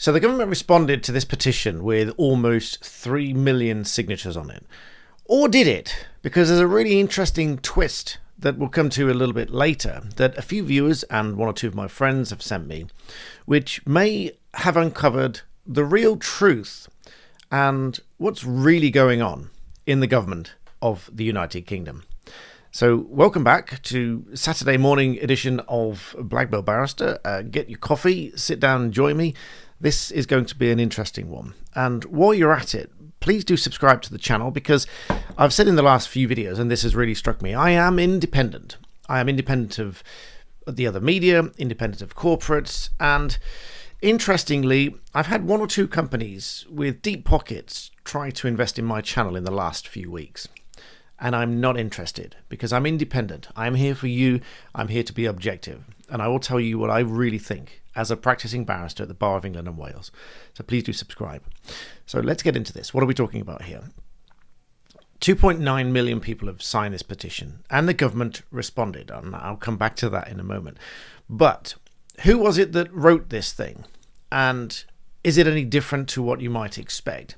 So the government responded to this petition with almost 3 million signatures on it. Or did it? Because there's a really interesting twist that we'll come to a little bit later that a few viewers and one or two of my friends have sent me, which may have uncovered the real truth and what's really going on in the government of the United Kingdom. So welcome back to Saturday morning edition of Black Belt Barrister. Get your coffee, sit down and join me. This is going to be an interesting one. And while you're at it, please do subscribe to the channel, because I've said in the last few videos, and this has really struck me, I am independent. I am independent of the other media, independent of corporates, and interestingly, I've had one or two companies with deep pockets try to invest in my channel in the last few weeks. And I'm not interested, because I'm independent. I'm here for you. I'm here to be objective. And I will tell you what I really think as a practicing barrister at the Bar of England and Wales. So please do subscribe. So let's get into this. What are we talking about here? 2.9 million people have signed this petition, and the government responded. And I'll come back to that in a moment. But who was it that wrote this thing? And is it any different to what you might expect?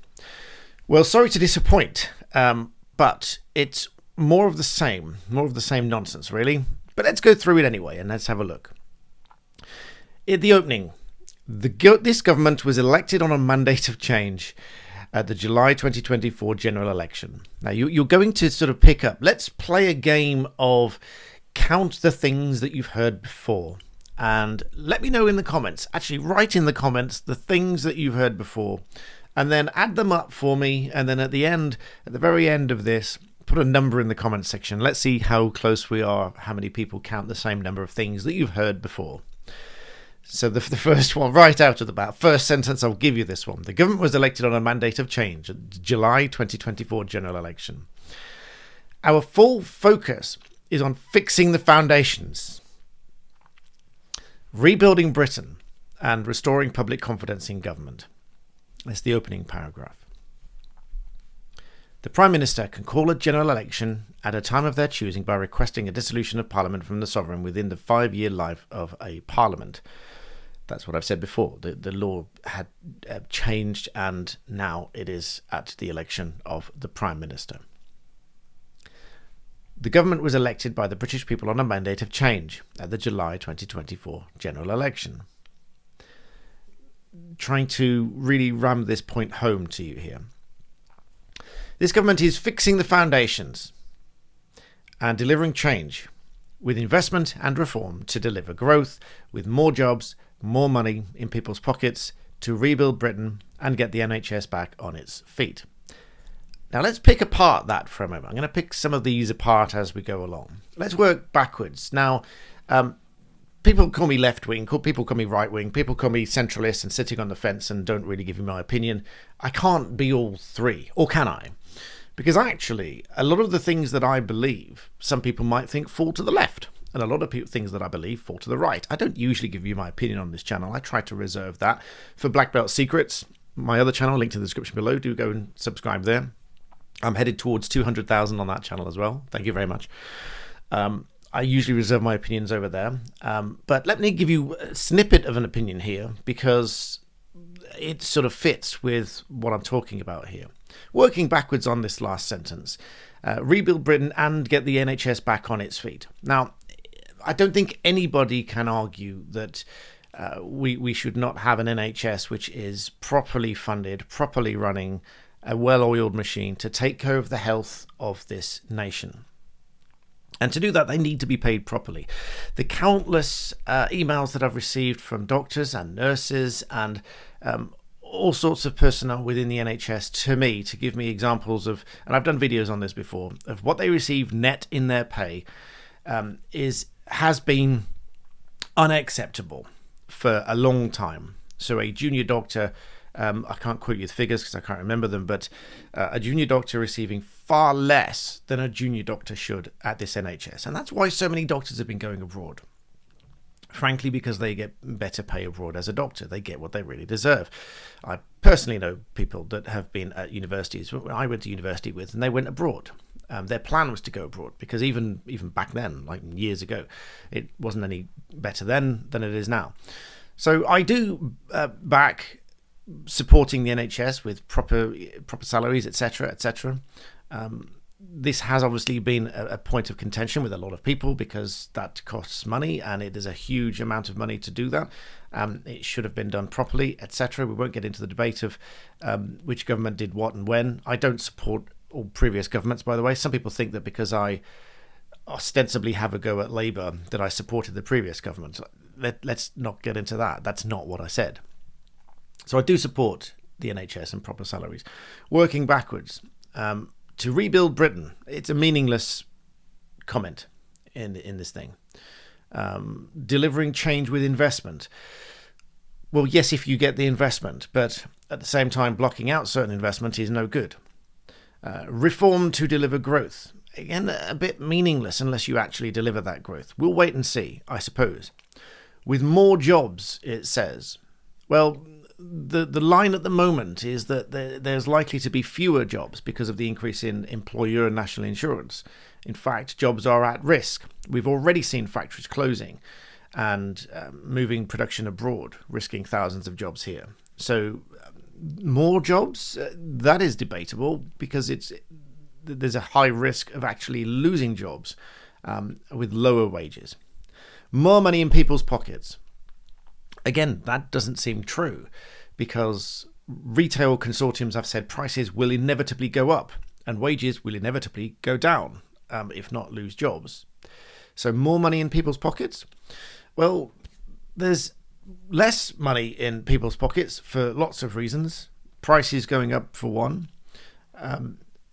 Well, sorry to disappoint, but it's more of the same nonsense, really. But let's go through it anyway, and let's have a look. At the opening, this government was elected on a mandate of change at the July 2024 general election. Now, you're going to sort of pick up. Let's play a game of count the things that you've heard before. And let me know in the comments. Actually, write in the comments the things that you've heard before. And then add them up for me. And then at the very end of this, put a number in the comments section. Let's see how close we are, how many people count the same number of things that you've heard before. So the first one, right out of the bat, first sentence, I'll give you this one. The government was elected on a mandate of change at the July 2024 general election. Our full focus is on fixing the foundations, rebuilding Britain, and restoring public confidence in government. That's the opening paragraph. The Prime Minister can call a general election at a time of their choosing by requesting a dissolution of Parliament from the Sovereign within the 5-year life of a Parliament. That's what I've said before. The law had changed, and now it is at the election of the Prime Minister. The government was elected by the British people on a mandate of change at the July 2024 general election. Trying to really ram this point home to you here. This government is fixing the foundations and delivering change with investment and reform to deliver growth, with more jobs, more money in people's pockets, to rebuild Britain and get the NHS back on its feet. Now let's pick apart that for a moment. I'm going to pick some of these apart as we go along. Let's work backwards. Now, people call me left-wing, people call me right-wing, people call me centralist and sitting on the fence and don't really give me my opinion. I can't be all three, or can I? Because actually, a lot of the things that I believe, some people might think fall to the left. And a lot of things that I believe fall to the right. I don't usually give you my opinion on this channel. I try to reserve that for Black Belt Secrets, my other channel, linked in the description below. Do go and subscribe there. I'm headed towards 200,000 on that channel as well. Thank you very much. I usually reserve my opinions over there. But let me give you a snippet of an opinion here, because it sort of fits with what I'm talking about here. Working backwards on this last sentence, rebuild Britain and get the NHS back on its feet. Now, I don't think anybody can argue that we should not have an NHS which is properly funded, properly running, a well-oiled machine to take care of the health of this nation. And to do that, they need to be paid properly. The countless emails that I've received from doctors and nurses and all sorts of personnel within the NHS to me, to give me examples of, and I've done videos on this before, of what they receive net in their pay has been unacceptable for a long time. So a junior doctor, I can't quote you the figures because I can't remember them, but a junior doctor receiving far less than a junior doctor should at this NHS. And that's why so many doctors have been going abroad. Frankly, because they get better pay abroad as a doctor. They get what they really deserve. I personally know people that have been at universities, I went to university with, and they went abroad. Their plan was to go abroad, because even back then, like years ago, it wasn't any better then than it is now. So I do back supporting the NHS with proper salaries, etc., etc. This has obviously been a point of contention with a lot of people because that costs money, and it is a huge amount of money to do that. It should have been done properly, etc. We won't get into the debate of which government did what and when. I don't support all previous governments, by the way. Some people think that because I ostensibly have a go at Labour that I supported the previous government. Let's not get into that. That's not what I said. So I do support the NHS and proper salaries. Working backwards. To rebuild Britain, it's a meaningless comment in this thing. Delivering change with investment. Well, yes, if you get the investment, but at the same time, blocking out certain investment is no good. Reform to deliver growth. Again, a bit meaningless unless you actually deliver that growth. We'll wait and see, I suppose. With more jobs, it says. Well, the line at the moment is that there's likely to be fewer jobs because of the increase in employer and national insurance. In fact, jobs are at risk. We've already seen factories closing and moving production abroad, risking thousands of jobs here. So more jobs, that is debatable because there's a high risk of actually losing jobs with lower wages. More money in people's pockets. Again, that doesn't seem true because retail consortiums have said prices will inevitably go up and wages will inevitably go down, if not lose jobs. So more money in people's pockets? Well, there's less money in people's pockets for lots of reasons. Prices going up for one.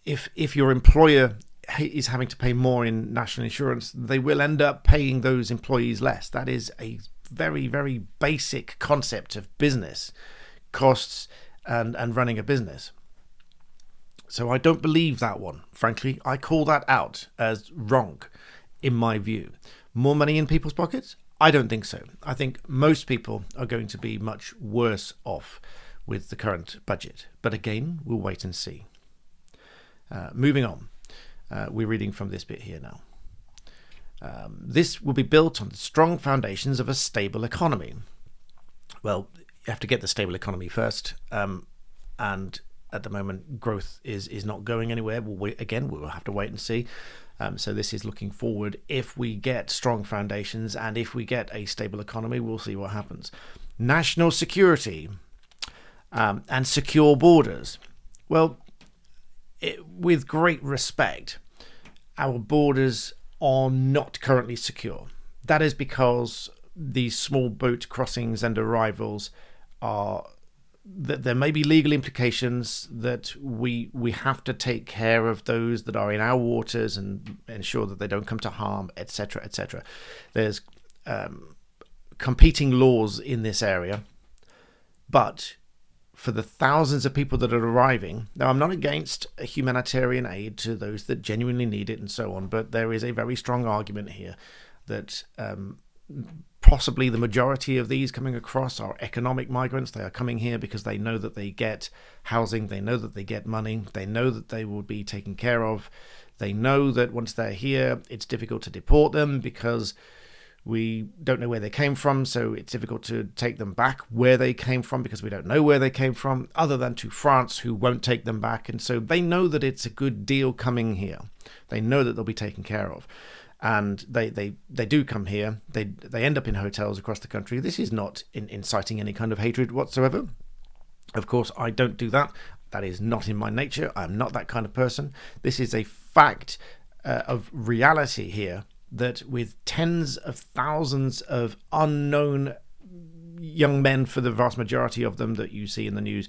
If your employer is having to pay more in national insurance, they will end up paying those employees less. That is a very, very basic concept of business costs and running a business. So I don't believe that one. Frankly, I call that out as wrong in my view. More money in people's pockets? I don't think so. I think most people are going to be much worse off with the current budget. But again, we'll wait and see. Moving on. We're reading from this bit here now. This will be built on the strong foundations of a stable economy. Well, you have to get the stable economy first, and at the moment, growth is not going anywhere. We'll have to wait and see. So this is looking forward. If we get strong foundations and if we get a stable economy, we'll see what happens. National security and secure borders. Well, with great respect, our borders are not currently secure. That is because these small boat crossings and arrivals that there may be legal implications that we have to take care of those that are in our waters and ensure that they don't come to harm, etc., etc. There's competing laws in this area, but for the thousands of people that are arriving. Now, I'm not against a humanitarian aid to those that genuinely need it and so on, but there is a very strong argument here that possibly the majority of these coming across are economic migrants. They are coming here because they know that they get housing, they know that they get money, they know that they will be taken care of. They know that once they're here, it's difficult to deport them because we don't know where they came from, so it's difficult to take them back where they came from because we don't know where they came from, other than to France, who won't take them back. And so they know that it's a good deal coming here. They know that they'll be taken care of. And they do come here. They end up in hotels across the country. This is not inciting any kind of hatred whatsoever. Of course, I don't do that. That is not in my nature. I'm not that kind of person. This is a fact of reality here, that with tens of thousands of unknown young men, for the vast majority of them that you see in the news,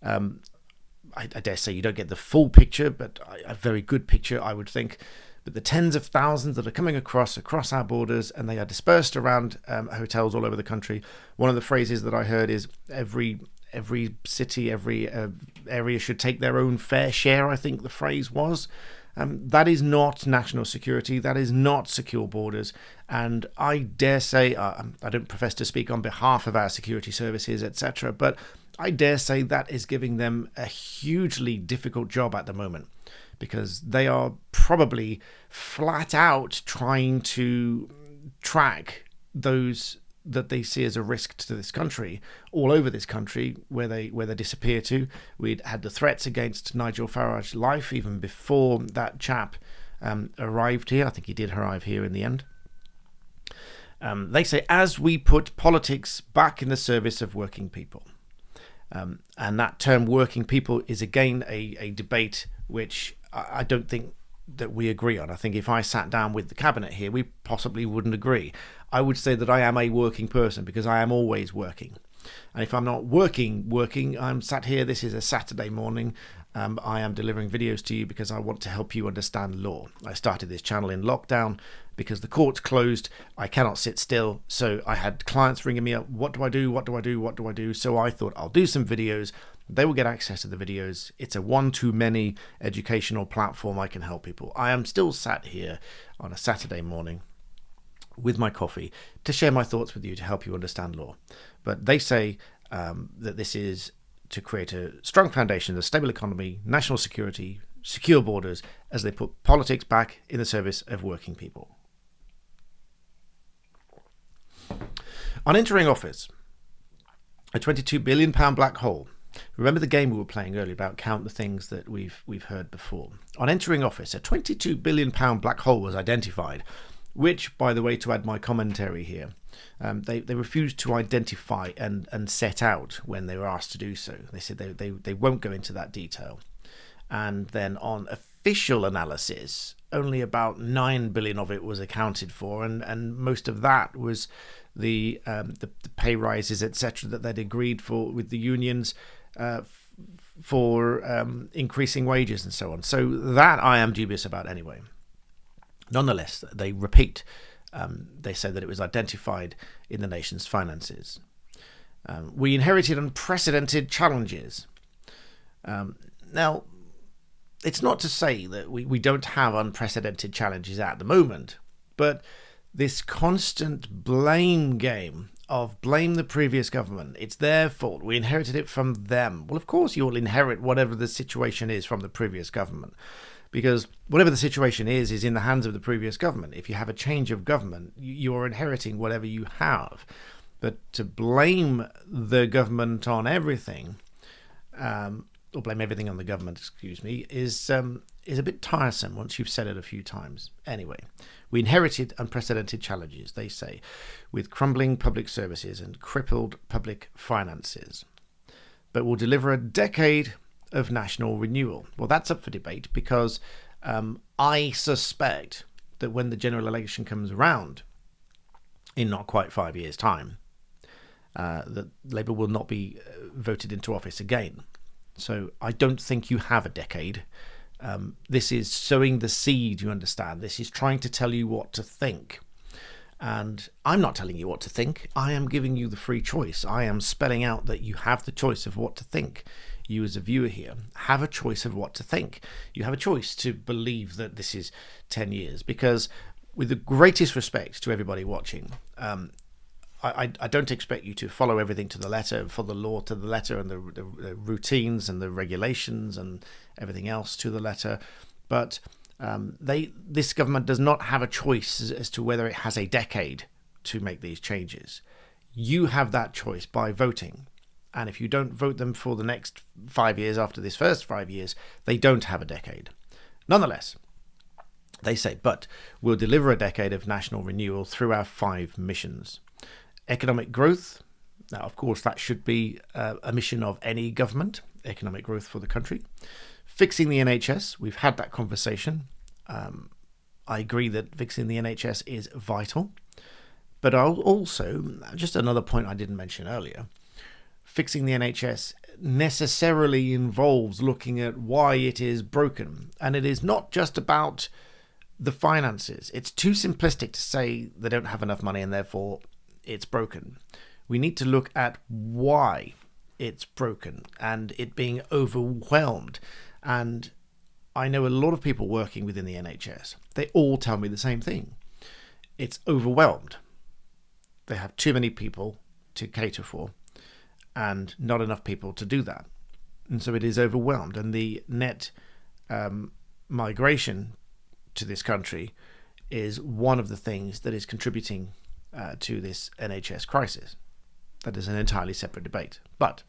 I dare say you don't get the full picture, but a very good picture, I would think. But the tens of thousands that are coming across our borders, and they are dispersed around hotels all over the country. One of the phrases that I heard is every city, every area should take their own fair share, I think the phrase was. That is not national security. That is not secure borders. And I dare say, I don't profess to speak on behalf of our security services, etc., but I dare say that is giving them a hugely difficult job at the moment, because they are probably flat out trying to track those that they see as a risk to this country, all over this country, where they disappear to. We'd had the threats against Nigel Farage's life even before that chap arrived here. I think he did arrive here in the end. They say, as we put politics back in the service of working people. And that term working people is again a debate which I don't think that we agree on. I think if I sat down with the cabinet here, we possibly wouldn't agree. I would say that I am a working person because I am always working. And if I'm not working, I'm sat here. This is a Saturday morning. I am delivering videos to you because I want to help you understand law. I started this channel in lockdown because the court's closed. I cannot sit still. So I had clients ringing me up. What do I do? What do I do? What do I do? So I thought I'll do some videos. They will get access to the videos. It's a one-to-many educational platform. I can help people. I am still sat here on a Saturday morning with my coffee to share my thoughts with you to help you understand law. But they say that this is to create a strong foundation, a stable economy, national security, secure borders, as they put politics back in the service of working people. On entering office, a £22 billion black hole. Remember the game we were playing earlier about count the things that we've heard before. On entering office, a £22 billion black hole was identified, which, by the way, to add my commentary here, they refused to identify and set out when they were asked to do so. They said they won't go into that detail. And then on official analysis, only about 9 billion of it was accounted for, and most of that was the pay rises, etc., that they'd agreed for with the unions for increasing wages and so on. So that I am dubious about anyway. Nonetheless, they repeat. They say that it was identified in the nation's finances. We inherited unprecedented challenges. Now, it's not to say that we don't have unprecedented challenges at the moment, but this constant blame game of blame the previous government, it's their fault, we inherited it from them. Well, of course you'll inherit whatever the situation is from the previous government, because whatever the situation is in the hands of the previous government. If you have a change of government, you're inheriting whatever you have. But to blame the government on everything, or blame everything on the government, is a bit tiresome once you've said it a few times. Anyway, we inherited unprecedented challenges, they say, with crumbling public services and crippled public finances. But we'll deliver a decade of national renewal. Well, that's up for debate because I suspect that when the general election comes around in not quite 5 years' time, that Labour will not be voted into office again. So I don't think you have a decade. This is sowing the seed, you understand. This is trying to tell you what to think. And I'm not telling you what to think. I am giving you the free choice. I am spelling out that you have the choice of what to think. You as a viewer here have a choice of what to think. You have a choice to believe that this is 10 years. Because with the greatest respect to everybody watching, I don't expect you to follow everything to the letter, follow the law to the letter, and the routines and the regulations and everything else to the letter. But this government does not have a choice as to whether it has a decade to make these changes. You have that choice by voting. And if you don't vote them for the next 5 years after this first 5 years, they don't have a decade. Nonetheless, they say, but we'll deliver a decade of national renewal through our 5 missions. Economic growth. Now, of course, that should be a mission of any government, economic growth for the country. Fixing the NHS. We've had that conversation. I agree that fixing the NHS is vital. But I'll also, just another point I didn't mention earlier, fixing the NHS necessarily involves looking at why it is broken. And it is not just about the finances. It's too simplistic to say they don't have enough money and therefore it's broken. We need to look at why it's broken and it being overwhelmed. And I know a lot of people working within the NHS. They all tell me the same thing. It's overwhelmed. They have too many people to cater for and not enough people to do that. And so it is overwhelmed. And the net migration to this country is one of the things that is contributing to this NHS crisis. That is an entirely separate debate. But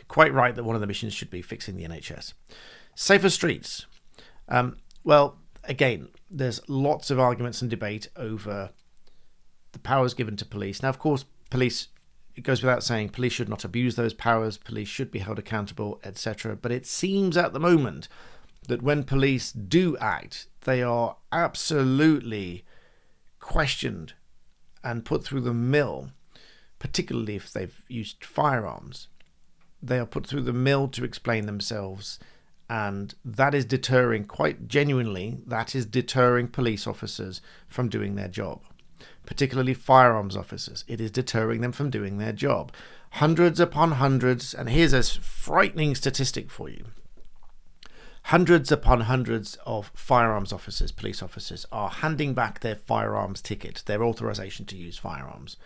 quite right that one of the missions should be fixing the NHS. Safer streets. Well, again, there's lots of arguments and debate over the powers given to police. Now, of course, police, it goes without saying, police should not abuse those powers. Police should be held accountable, etc. But it seems at the moment that when police do act, they are absolutely questioned and put through the mill, particularly if they've used firearms. They are put through the mill to explain themselves, and that is deterring, quite genuinely, that is deterring police officers from doing their job, particularly firearms officers. It is deterring them from doing their job. Hundreds upon hundreds, and here's a frightening statistic for you. Hundreds upon hundreds of firearms officers, police officers, are handing back their firearms ticket, their authorization to use firearms,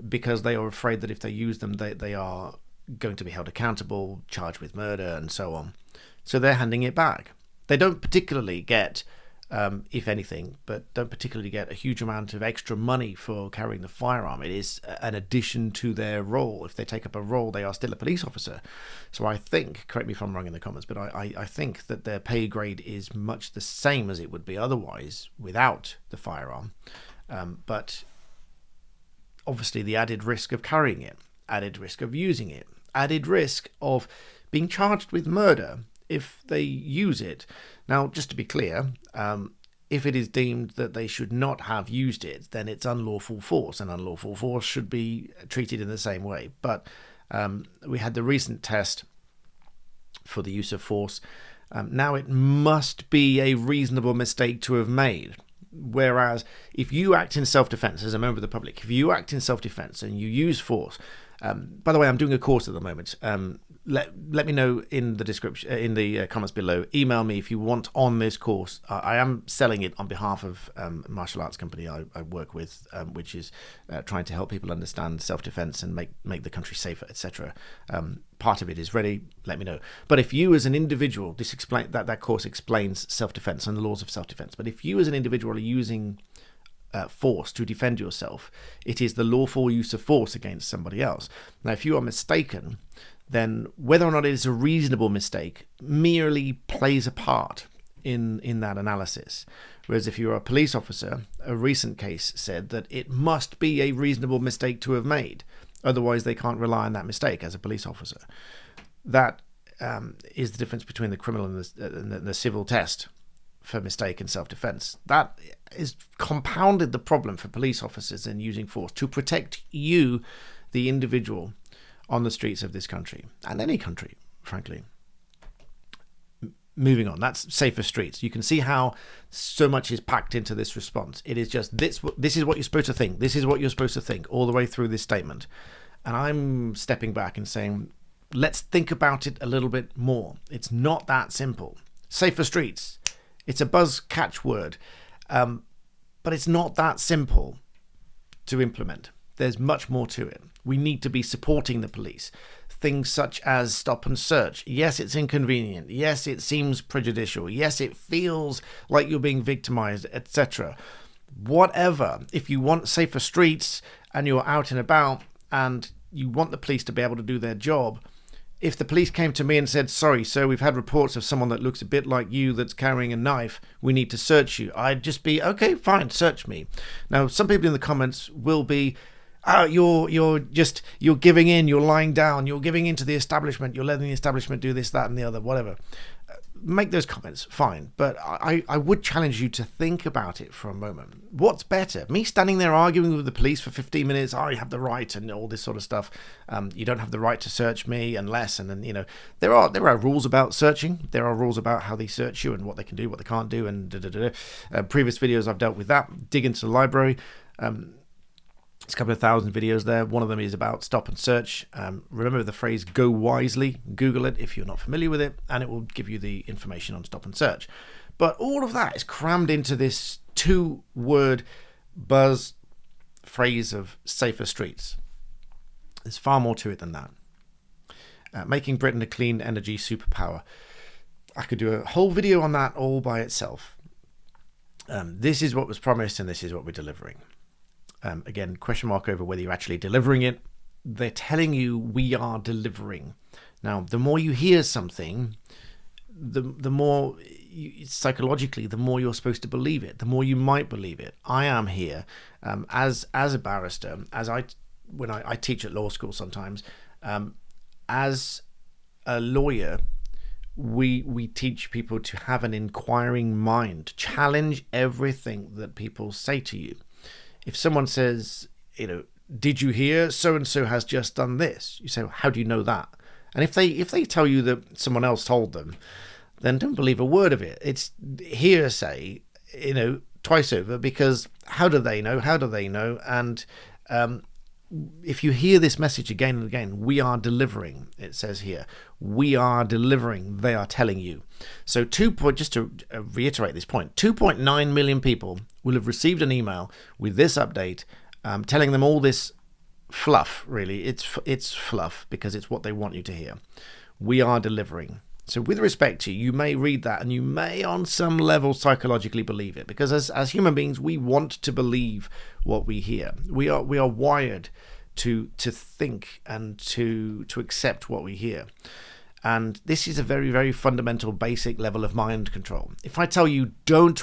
because they are afraid that if they use them, they are going to be held accountable, charged with murder, and so on. So they're handing it back. They don't particularly get, if anything, but don't particularly get a huge amount of extra money for carrying the firearm. It is an addition to their role. If they take up a role, they are still a police officer. So I think, correct me if I'm wrong in the comments, but I think that their pay grade is much the same as it would be otherwise without the firearm. But obviously the added risk of carrying it, added risk of using it, added risk of being charged with murder if they use it. Now, just to be clear, if it is deemed that they should not have used it, then it's unlawful force, and unlawful force should be treated in the same way. But we had the recent test for the use of force. Now it must be a reasonable mistake to have made. Whereas if you act in self-defense as a member of the public, if you act in self-defense and you use force, by the way, I'm doing a course at the moment. Let me know in the description, in the comments below. Email me if you want on this course. I am selling it on behalf of a martial arts company I work with, which is trying to help people understand self-defense and make the country safer, etc. Part of it is ready. Let me know. But if you as an individual, that course explains self-defense and the laws of self-defense. But if you as an individual are using force to defend yourself, it is the lawful use of force against somebody else. Now, if you are mistaken, then whether or not it is a reasonable mistake merely plays a part in that analysis. Whereas if you're a police officer, a recent case said that it must be a reasonable mistake to have made. Otherwise, they can't rely on that mistake as a police officer. That is the difference between the criminal and the civil test for mistake and self-defense. That is compounded the problem for police officers in using force to protect you, the individual, on the streets of this country, and any country, frankly. Moving on, that's safer streets. You can see how so much is packed into this response. It is just, this is what you're supposed to think. This is what you're supposed to think all the way through this statement. And I'm stepping back and saying, let's think about it a little bit more. It's not that simple. Safer streets. It's a buzz catchword, but it's not that simple to implement. There's much more to it. We need to be supporting the police. Things such as stop and search. Yes, it's inconvenient. Yes, it seems prejudicial. Yes, it feels like you're being victimized, etc. Whatever. If you want safer streets and you're out and about and you want the police to be able to do their job, if the police came to me and said, sorry, sir, we've had reports of someone that looks a bit like you that's carrying a knife, we need to search you, I'd just be, okay, fine, search me. Now, some people in the comments will be, you're giving in, you're lying down, you're giving in to the establishment, you're letting the establishment do this, that, and the other, whatever. Make those comments, fine. But I would challenge you to think about it for a moment. What's better? Me standing there arguing with the police for 15 minutes, you have the right, and all this sort of stuff. You don't have the right to search me unless, and then, there are rules about searching. There are rules about how they search you and what they can do, what they can't do, and previous videos I've dealt with that. Dig into the library. There's a couple of thousand videos there. One of them is about stop and search. Remember the phrase go wisely. Google it if you're not familiar with it, and it will give you the information on stop and search. But all of that is crammed into this 2-word buzz phrase of safer streets. There's far more to it than that. Making Britain a clean energy superpower. I could do a whole video on that all by itself. This is what was promised, and this is what we're delivering. Again, question mark over whether you're actually delivering it. They're telling you we are delivering. Now, the more you hear something, the more psychologically, the more you're supposed to believe it, the more you might believe it. I am here as a barrister, when I teach at law school sometimes, as a lawyer, we teach people to have an inquiring mind, challenge everything that people say to you. If someone says, did you hear so-and-so has just done this? You say, well, how do you know that? And if they tell you that someone else told them, then don't believe a word of it. It's hearsay, twice over, because how do they know? How do they know? And if you hear this message again and again, we are delivering, it says here, we are delivering, they are telling you. So just to reiterate this point, 2.9 million people will have received an email with this update telling them all this fluff, really. It's fluff because it's what they want you to hear. We are delivering. So with respect to you may read that and you may on some level psychologically believe it, because as human beings, we want to believe what we hear. We are wired to think and to accept what we hear. And this is a very, very fundamental, basic level of mind control. If I tell you,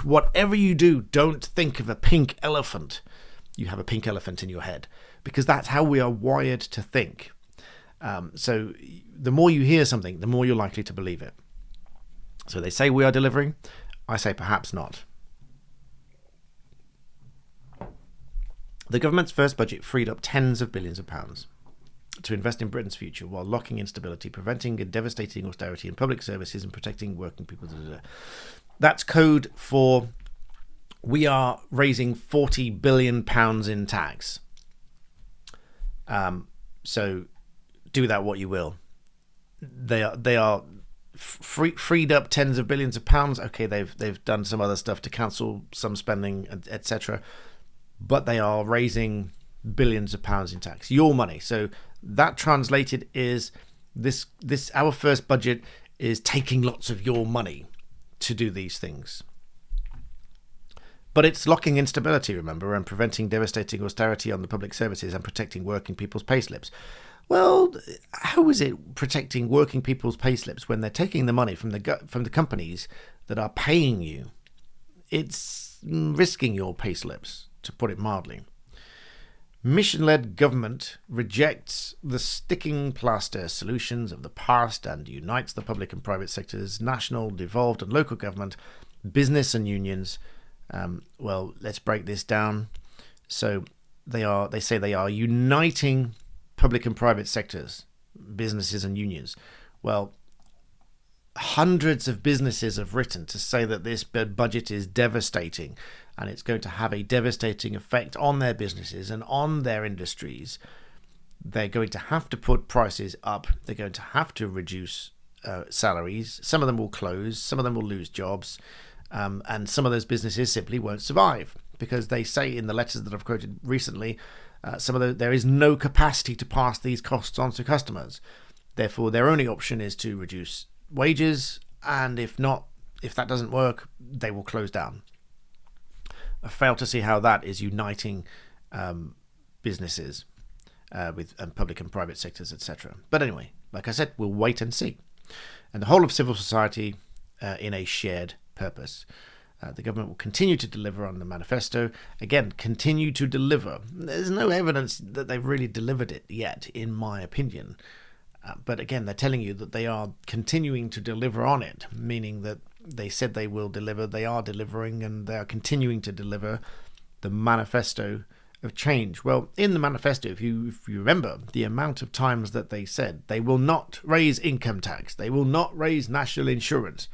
whatever you do, don't think of a pink elephant, you have a pink elephant in your head, because that's how we are wired to think. So the more you hear something, the more you're likely to believe it. So they say we are delivering. I say perhaps not. The government's first budget freed up tens of billions of pounds to invest in Britain's future while locking instability, preventing a devastating austerity in public services and protecting working people. That's code for we are raising £40 billion in tax. So do that what you will. They are freed up tens of billions of pounds. Okay, they've done some other stuff to cancel some spending, etc. But they are raising billions of pounds in tax, your money. So that translated is this our first budget is taking lots of your money to do these things. But it's locking instability, remember, and preventing devastating austerity on the public services and protecting working people's payslips. Well, how is it protecting working people's payslips when they're taking the money from the companies that are paying you? It's risking your payslips, to put it mildly. Mission-led government rejects the sticking plaster solutions of the past and unites the public and private sectors, national, devolved and local government, business and unions. Well, let's break this down. So they say they are uniting public and private sectors, businesses and unions. Well, hundreds of businesses have written to say that this budget is devastating and it's going to have a devastating effect on their businesses and on their industries. They're going to have to put prices up. They're going to have to reduce salaries. Some of them will close. Some of them will lose jobs. And some of those businesses simply won't survive because they say in the letters that I've quoted recently, there is no capacity to pass these costs on to customers. Therefore, their only option is to reduce wages, and if that doesn't work, they will close down. I fail to see how that is uniting businesses with public and private sectors, etc. But anyway, like I said, we'll wait and see. And the whole of civil society in a shared purpose. The government will continue to deliver on the manifesto. Again, continue to deliver. There's no evidence that they've really delivered it yet, in my opinion. But again, they're telling you that they are continuing to deliver on it, meaning that they said they will deliver, they are delivering, and they are continuing to deliver the manifesto of change. Well, in the manifesto, if you remember the amount of times that they said they will not raise income tax, they will not raise national insurance.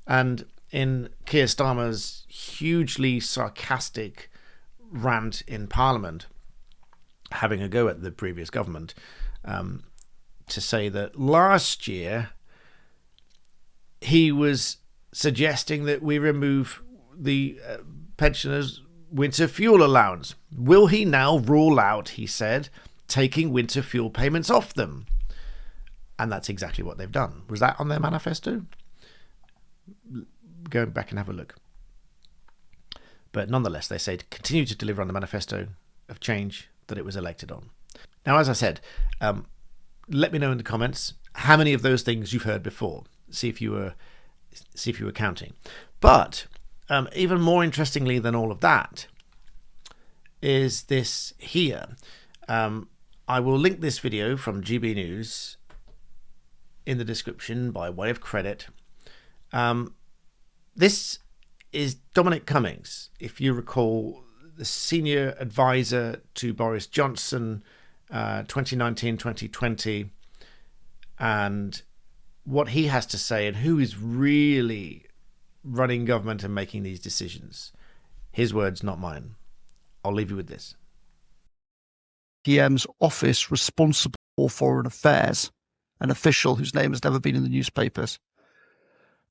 And in Keir Starmer's hugely sarcastic rant in Parliament, having a go at the previous government, to say that last year he was suggesting that we remove the pensioners' winter fuel allowance. Will he now rule out, he said, taking winter fuel payments off them? And that's exactly what they've done. Was that on their manifesto? Go back and have a look. But nonetheless, they say to continue to deliver on the manifesto. of change that it was elected on. Now, as I said, let me know in the comments how many of those things you've heard before. See if you were counting. But even more interestingly than all of that is this here. I will link this video from GB News in the description by way of credit. This is Dominic Cummings, if you recall, the senior advisor to Boris Johnson, 2019-2020, and what he has to say and who is really running government and making these decisions. His words, not mine. I'll leave you with this. PM's office responsible for foreign affairs, an official whose name has never been in the newspapers.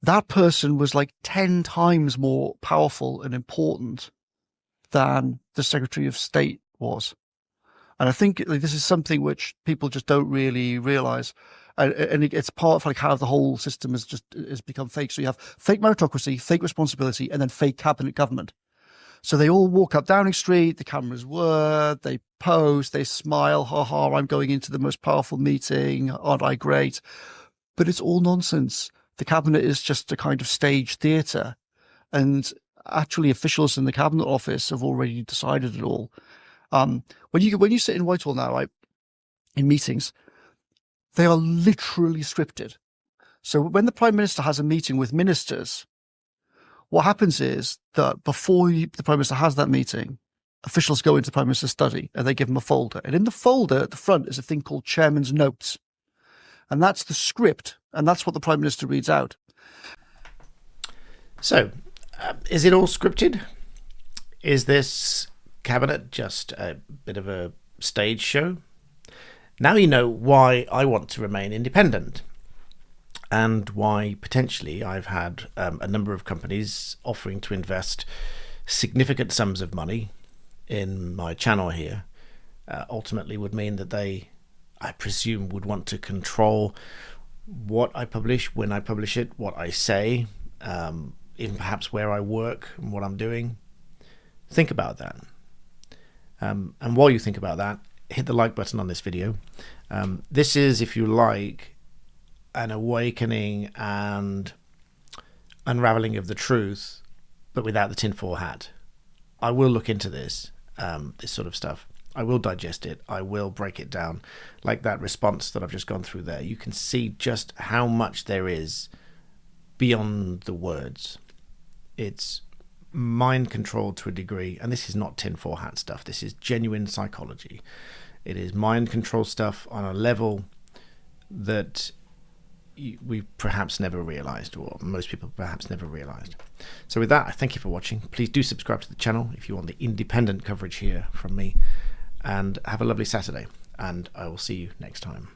That person was like 10 times more powerful and important than the Secretary of State was. And I think this is something which people just don't really realize. And it's part of like how the whole system has become fake. So you have fake meritocracy, fake responsibility, and then fake cabinet government. So they all walk up Downing Street, the cameras whir, they pose, they smile, ha ha, I'm going into the most powerful meeting, aren't I great? But it's all nonsense. The cabinet is just a kind of stage theatre. And actually officials in the cabinet office have already decided it all. When you sit in Whitehall now, right, in meetings, they are literally scripted. So when the Prime Minister has a meeting with ministers, what happens is that before the Prime Minister has that meeting, officials go into the Prime Minister's study and they give him a folder. And in the folder at the front is a thing called Chairman's Notes. And that's the script. And that's what the Prime Minister reads out. So, is it all scripted? Is this cabinet just a bit of a stage show? Now you know why I want to remain independent, and why potentially I've had a number of companies offering to invest significant sums of money in my channel here. Ultimately would mean that they, I presume, would want to control what I publish, when I publish it, what I say, even perhaps where I work and what I'm doing. Think about that. And while you think about that, hit the like button on this video. This is, if you like, an awakening and unraveling of the truth, but without the tinfoil hat. I will look into this sort of stuff. I will digest it. I will break it down, like that response that I've just gone through there. You can see just how much there is beyond the words. It's mind controlled to a degree, and this is not tinfoil hat stuff. This is genuine psychology. It is mind control stuff on a level that we perhaps never realized, or most people perhaps never realized. So with that, I thank you for watching. Please do subscribe to the channel if you want the independent coverage here from me, and have a lovely Saturday, and I will see you next time.